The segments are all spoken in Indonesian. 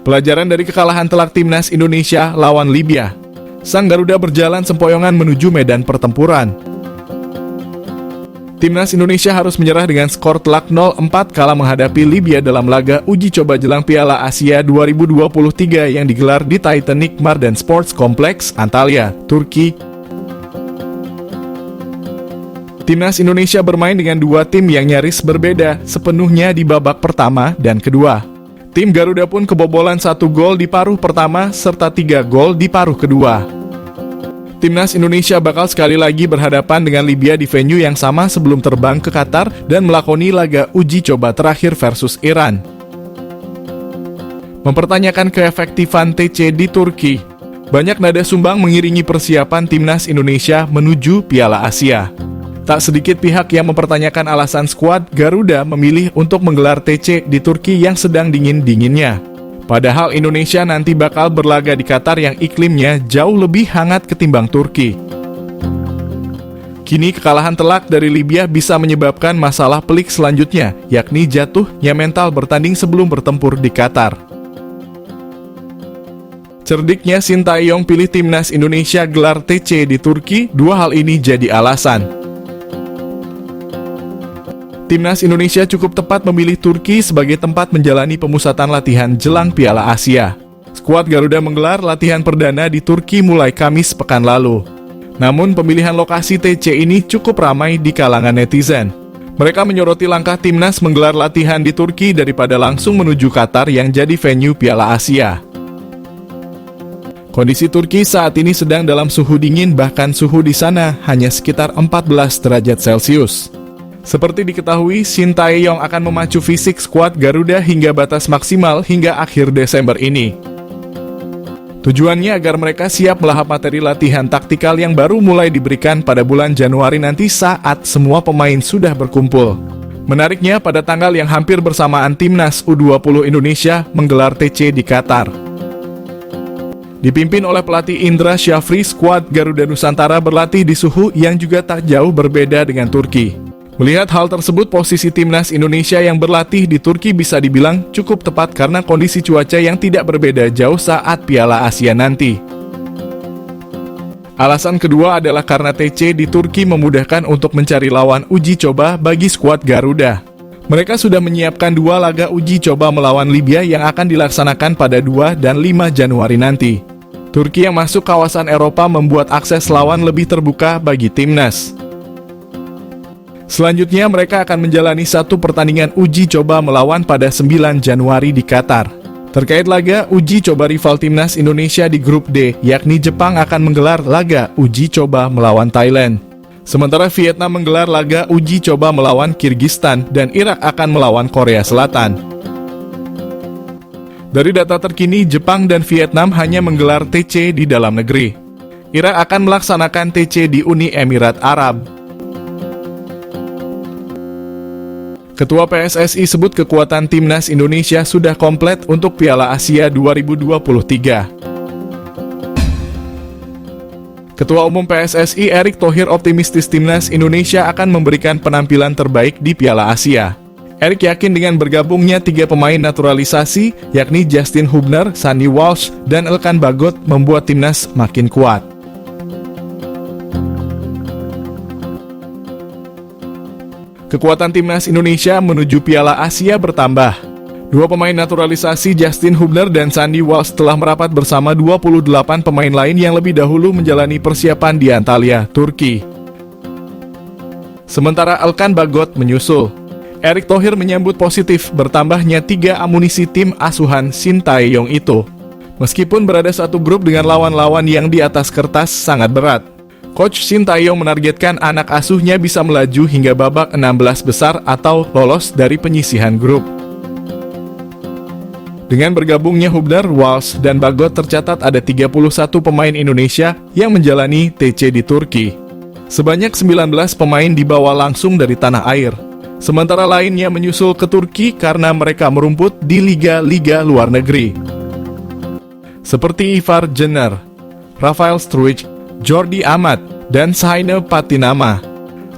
Pelajaran dari kekalahan telak timnas Indonesia lawan Libya. Sang Garuda berjalan sempoyongan menuju medan pertempuran. Timnas Indonesia harus menyerah dengan skor telak 0-4 kala menghadapi Libya dalam laga uji coba jelang Piala Asia 2023 yang digelar di Titanic Mardan Sports Complex, Antalya, Turki. Timnas Indonesia bermain dengan dua tim yang nyaris berbeda sepenuhnya di babak pertama dan kedua. Tim Garuda pun kebobolan 1 gol di paruh pertama serta 3 gol di paruh kedua. Timnas Indonesia bakal sekali lagi berhadapan dengan Libya di venue yang sama sebelum terbang ke Qatar dan melakoni laga uji coba terakhir versus Iran. Mempertanyakan keefektifan TC di Turki. Banyak nada sumbang mengiringi persiapan Timnas Indonesia menuju Piala Asia. Tak sedikit pihak yang mempertanyakan alasan skuad Garuda memilih untuk menggelar TC di Turki yang sedang dingin-dinginnya. Padahal Indonesia nanti bakal berlaga di Qatar yang iklimnya jauh lebih hangat ketimbang Turki. Kini kekalahan telak dari Libya bisa menyebabkan masalah pelik selanjutnya, yakni jatuhnya mental bertanding sebelum bertempur di Qatar. Cerdiknya Sintayong pilih Timnas Indonesia gelar TC di Turki, dua hal ini jadi alasan. Timnas Indonesia cukup tepat memilih Turki sebagai tempat menjalani pemusatan latihan jelang Piala Asia. Skuad Garuda menggelar latihan perdana di Turki mulai Kamis pekan lalu. Namun pemilihan lokasi TC ini cukup ramai di kalangan netizen. Mereka menyoroti langkah Timnas menggelar latihan di Turki daripada langsung menuju Qatar yang jadi venue Piala Asia. Kondisi Turki saat ini sedang dalam suhu dingin, bahkan suhu di sana hanya sekitar 14 derajat Celcius. Seperti diketahui, Sintayong akan memacu fisik skuad Garuda hingga batas maksimal hingga akhir Desember ini. Tujuannya agar mereka siap melahap materi latihan taktikal yang baru mulai diberikan pada bulan Januari nanti saat semua pemain sudah berkumpul. Menariknya, pada tanggal yang hampir bersamaan Timnas U20 Indonesia menggelar TC di Qatar. Dipimpin oleh pelatih Indra Syafri, skuad Garuda Nusantara berlatih di suhu yang juga tak jauh berbeda dengan Turki. Melihat hal tersebut, posisi Timnas Indonesia yang berlatih di Turki bisa dibilang cukup tepat karena kondisi cuaca yang tidak berbeda jauh saat Piala Asia nanti. Alasan kedua adalah karena TC di Turki memudahkan untuk mencari lawan uji coba bagi skuad Garuda. Mereka sudah menyiapkan 2 laga uji coba melawan Libya yang akan dilaksanakan pada 2 dan 5 Januari nanti. Turki yang masuk kawasan Eropa membuat akses lawan lebih terbuka bagi Timnas. Selanjutnya mereka akan menjalani 1 pertandingan uji coba melawan pada 9 Januari di Qatar. Terkait laga uji coba rival Timnas Indonesia di grup D, yakni Jepang akan menggelar laga uji coba melawan Thailand. Sementara Vietnam menggelar laga uji coba melawan Kirgistan dan Irak akan melawan Korea Selatan. Dari data terkini, Jepang dan Vietnam hanya menggelar TC di dalam negeri. Irak akan melaksanakan TC di Uni Emirat Arab. Ketua PSSI sebut kekuatan Timnas Indonesia sudah komplit untuk Piala Asia 2023. Ketua Umum PSSI Erick Thohir optimistis Timnas Indonesia akan memberikan penampilan terbaik di Piala Asia. Erick yakin dengan bergabungnya 3 pemain naturalisasi, yakni Justin Hubner, Sandy Walsh, dan Elkan Bagot membuat Timnas makin kuat. Kekuatan Timnas Indonesia menuju Piala Asia bertambah. 2 pemain naturalisasi Justin Hubner dan Sandy Walsh telah merapat bersama 28 pemain lain yang lebih dahulu menjalani persiapan di Antalya, Turki. Sementara Elkan Bagot menyusul. Erick Thohir menyambut positif bertambahnya 3 amunisi tim asuhan Sintayong itu. Meskipun berada satu grup dengan lawan-lawan yang di atas kertas sangat berat. Coach Sintayong menargetkan anak asuhnya bisa melaju hingga babak 16 besar atau lolos dari penyisihan grup. Dengan bergabungnya Hubner, Walsh, dan Bagot tercatat ada 31 pemain Indonesia yang menjalani TC di Turki. Sebanyak 19 pemain dibawa langsung dari tanah air. Sementara lainnya menyusul ke Turki karena mereka merumput di liga-liga luar negeri. Seperti Ivar Jenner, Rafael Struijk, Jordi Amat, dan Saine Patinama.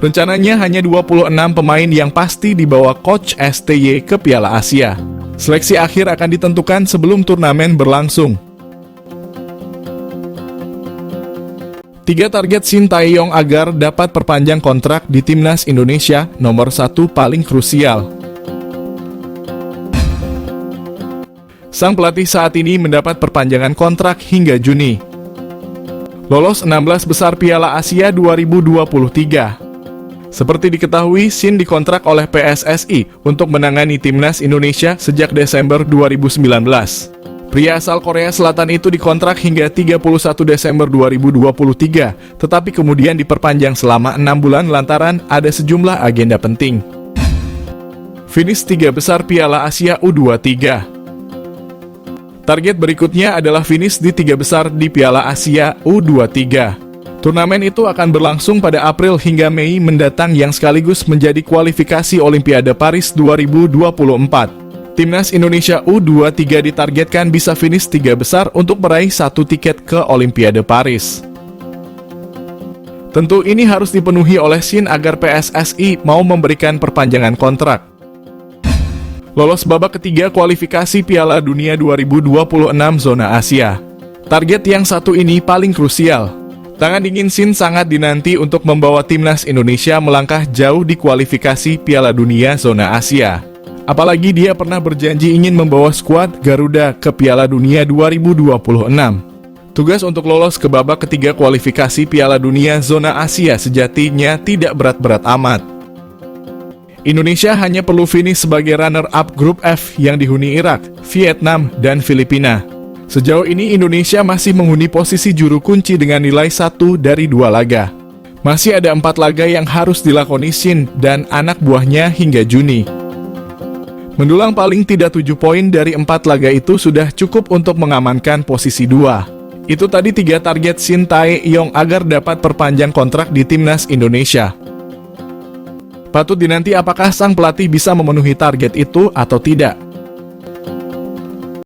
Rencananya hanya 26 pemain yang pasti dibawa Coach STY ke Piala Asia. Seleksi akhir akan ditentukan sebelum turnamen berlangsung. 3 target Shin Tae-yong agar dapat perpanjang kontrak di Timnas Indonesia, nomor 1 paling krusial. Sang pelatih saat ini mendapat perpanjangan kontrak hingga Juni. Lolos 16 besar Piala Asia 2023. Seperti diketahui, Shin dikontrak oleh PSSI untuk menangani Timnas Indonesia sejak Desember 2019. Pria asal Korea Selatan itu dikontrak hingga 31 Desember 2023, tetapi kemudian diperpanjang selama 6 bulan lantaran ada sejumlah agenda penting. Finish 3 besar Piala Asia U23. Target berikutnya adalah finish di 3 besar di Piala Asia U23. Turnamen itu akan berlangsung pada April hingga Mei mendatang yang sekaligus menjadi kualifikasi Olimpiade Paris 2024. Timnas Indonesia U23 ditargetkan bisa finish 3 besar untuk meraih 1 tiket ke Olimpiade Paris. Tentu ini harus dipenuhi oleh Shin agar PSSI mau memberikan perpanjangan kontrak. Lolos babak ketiga kualifikasi Piala Dunia 2026 zona Asia. Target yang satu ini paling krusial. Tangan dingin Shin sangat dinanti untuk membawa Timnas Indonesia melangkah jauh di kualifikasi Piala Dunia zona Asia. Apalagi dia pernah berjanji ingin membawa skuad Garuda ke Piala Dunia 2026. Tugas untuk lolos ke babak ketiga kualifikasi Piala Dunia zona Asia sejatinya tidak berat-berat amat. Indonesia hanya perlu finish sebagai runner-up grup F yang dihuni Irak, Vietnam, dan Filipina. Sejauh ini Indonesia masih menghuni posisi juru kunci dengan nilai 1 dari 2 laga. Masih ada 4 laga yang harus dilakoni Shin dan anak buahnya hingga Juni. Mendulang paling tidak 7 poin dari 4 laga itu sudah cukup untuk mengamankan posisi 2. Itu tadi 3 target Shin Tae-yong agar dapat perpanjang kontrak di Timnas Indonesia. Patut dinanti apakah sang pelatih bisa memenuhi target itu atau tidak.